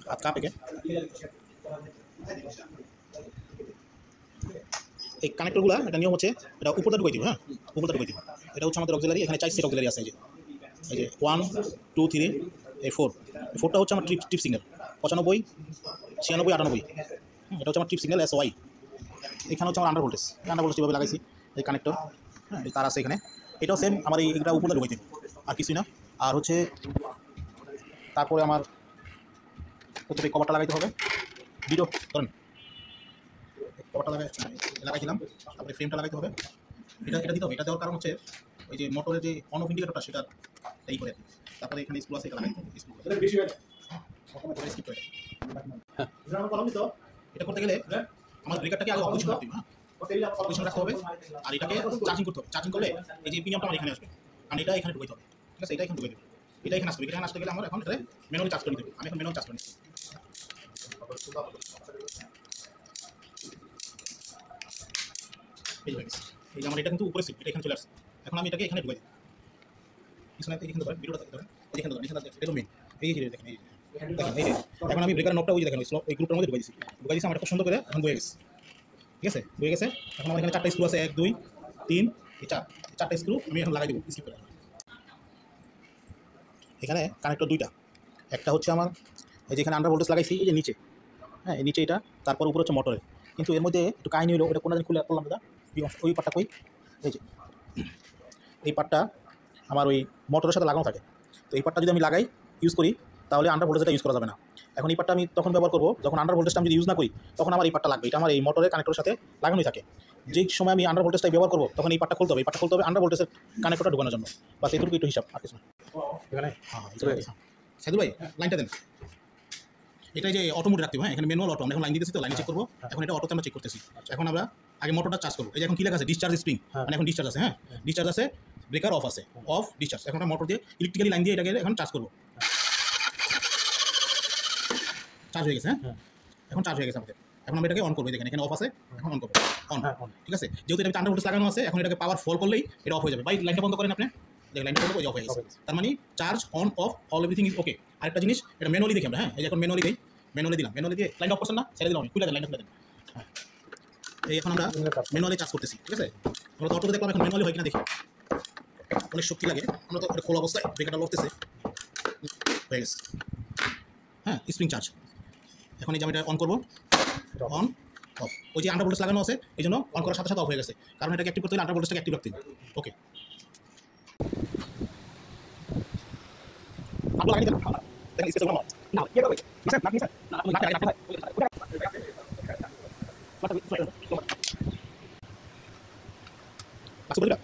हाथ कहाँ पे के এই কানেক্টরগুলো এটা নিয়ম হচ্ছে এটা উপরটা ঢুকাই দিব। হ্যাঁ, উপরটা ঢুকাই দিব। এটা হচ্ছে আমাদের অক্সিলারি, এখানে 4 সেট অক্সিলারি আছে। এই যে 1 2 3 এই 4, 4টা হচ্ছে আমার ট্রিপ সিগন্যাল 95 96 98। এটা হচ্ছে আমার ট্রিপ সিগন্যাল SY। এখানে হচ্ছে আমার আন্ডার ভোল্টেজ যেভাবে লাগাইছি এই কানেক্টর। হ্যাঁ, এই তার আছে এখানে। এটাও সেম আমার এইটা উপরটা ঢুকাই দিব, আর কিছুই না। আর হচ্ছে তারপরে আমার প্রথমে কভারটা লাগাইতে হবে। ভিডিও করেন, কভারটা লাগাইছিলাম, তারপরে ফ্রেমটা লাগাইতে হবে। এটা দিতে হবে। এটা দেওয়ার কারণ হচ্ছে ওই যে মোটরের যে অন অফ ইন্ডিকেটরটা সেটা এই করে। তারপরে এখানে স্ক্রু আছে, এটা লাগাইতে হবে। স্কিপ করে এটা করতে গেলে আমার ব্রেকারটাকে আগে অপোজিশন রাখতে হবে। অপোজিশন রাখতে হবে, আর এটাকে চার্জিং করতে হবে। চার্জিং করলে এই যে প্রিমিয়ামটা আমার এখানে আসবে, কারণ এটা এখানে ঢুকাইতে হবে। ঠিক আছে, এটা এখানে ঢুকাই দেবে, এটা এখানে আসবে। এখানে আসতে গেলে আমার এখন এখানে ম্যানুয়ালি চার্জ করে নিতে হবে। আমি এখন ম্যানুয়ালি চার্জ করে নিচ্ছি। এই যে আমার এটা কিন্তু উপরে শিফট, এটা এখানে চলে আসছে। এখন আমি এটাকে এখানে ঢুকাই দিই। পিছনে এখানে ধরেন, ভিডিওটা দেখতে ধরেন, এখানে ধরেন, এখানে এটা মেইন। এই যে দেখেন, এই যে এখন আমি ব্রেকার নবটা ওই যে দেখেন ওই গ্রুপটার মধ্যে ঢুকাই দিয়েছি। আমার খুব সুন্দর করে এখন বয়ে গেছে। ঠিক আছে, বয়ে গেছে। এখন আমার এখানে 4টা স্ক্রু আছে, 1 2 3 এই 4টা স্ক্রু আমি এখন লাগাই দেবো স্কিপ করে। এখানে কানেক্টর 2টা, একটা হচ্ছে আমার এই যে এখানে আন্ডার ভোল্টেজ লাগাইছি এই যে নিচে। হ্যাঁ, এই নিচে এটা, তারপর উপরে হচ্ছে মোটরের। কিন্তু এর মধ্যে একটু কাহিনী হলো, এটা কোনো দিন খুলে করলাম না। ওই পার্টটা কই, এই যে এই পার্টটা আমার ওই মোটরের সাথে লাগানো থাকে। তো এই পার্টটা যদি আমি লাগাই ইউজ করি, তাহলে আন্ডার ভোল্টেজটা ইউজ করা যাবে না। এখন এই পার্টটা আমি তখন ব্যবহার করবো যখন আন্ডার ভোল্টেজটা আমি যদি ইউজ না করি, তখন আমার এই পার্টটা লাগবে। এটা আমার এই মোটরের কানেক্টরের সাথে লাগানোই থাকে। যে সময় আমি আন্ডার ভোল্টেজটা ব্যবহার করবো, তখন এই পার্টটা খুলতে হবে। এই পার্টটা খুলতে হবে আন্ডার ভোল্টেজের কানেক্টরটা ঢোকানোর জন্য। বাস এটুকু একটু হিসাব, আর কিছু না। এখানে সাইদুল ভাই লাইনটা দেন। এটা যে অটো মোড রাখতে হবে। হ্যাঁ, এখানে ম্যানুয়াল অটো। আমরা এখন লাইন দিতেছি, তো লাইনে চেক করবো। এখন এটা অটোতে আমরা চেক করতেছি। এখন আমরা আগে মোটরটা চার্জ করবো। এই যে এখন কি লেখা আছে, ডিসচার্জ স্প্রিং, মানে এখন ডিসচার্জ আছে। হ্যাঁ, ডিসচার্জ আছে, ব্রেকার অফ আছে, অফ ডিসচার্জ। এখন আমরা মোটর দিয়ে ইলেকট্রিক্যালি লাইন দিয়ে এটাকে এখন চার্জ করবো। চার্জ হয়ে গেছে। হ্যাঁ, এখন চার্জ হয়ে গেছে আমাদের। এখন আমরা এটাকে অন করবো। এখানে অফ আছে, এখন অন করবো। অন, ঠিক আছে। যেহেতু এটা আন্ডার ভোল্টেজ লাগানো আছে, এখন এটাকে পাওয়ার ফল করলেই এটা অফ হয়ে যাবে। ভাই লাইনটা বন্ধ করেন আপনি। লাইনটা বন্ধ করে অফ হয়ে গেছে। তার মানে charge on of all everything is okay. আরেকটা জিনিস, এটা ম্যানুয়ালি দেখি আমরা। হ্যাঁ, এই যে এখন ম্যানুয়ালি দিই, ম্যানুয়ালি দিলাম। ম্যানুয়ালি দিয়ে লাইনটা অফ করছেন না, ছেড়ে দিলাম, খুলে দেন, লাইনটা খুলে দেন। এই এখন আমরা ম্যানুয়ালি চার্জ করতেছি। ঠিক আছে, আমরা তো অটোতে দেখলাম, এখন ম্যানুয়ালি হয় কিনা দেখি। অনেক শক্তি লাগে। আমরা তো এটা খোলা অবস্থায় ব্রেকারটা লড়তেছে, হয়ে গেছে। হ্যাঁ, স্প্রিং চার্জ। এখন এই যে আমি এটা অন করবো, অন অফ। ওই যে আন্ডার ভোল্টেজ লাগানো আছে, এই জন্য অন করার সাথে সাথে অফ হয়ে গেছে। কারণ এটাকে অ্যাক্টিভ করতে হলে আন্ডার ভোল্টেজটাকে অ্যাক্টিভ রাখতে হবে। ওকে, আপনি লাগাই দেন। দেখেন স্পেস কম না, কি হবে নিছেন না, নিছেন না, আপনি লাগাই রাখেন। বাস বলি না।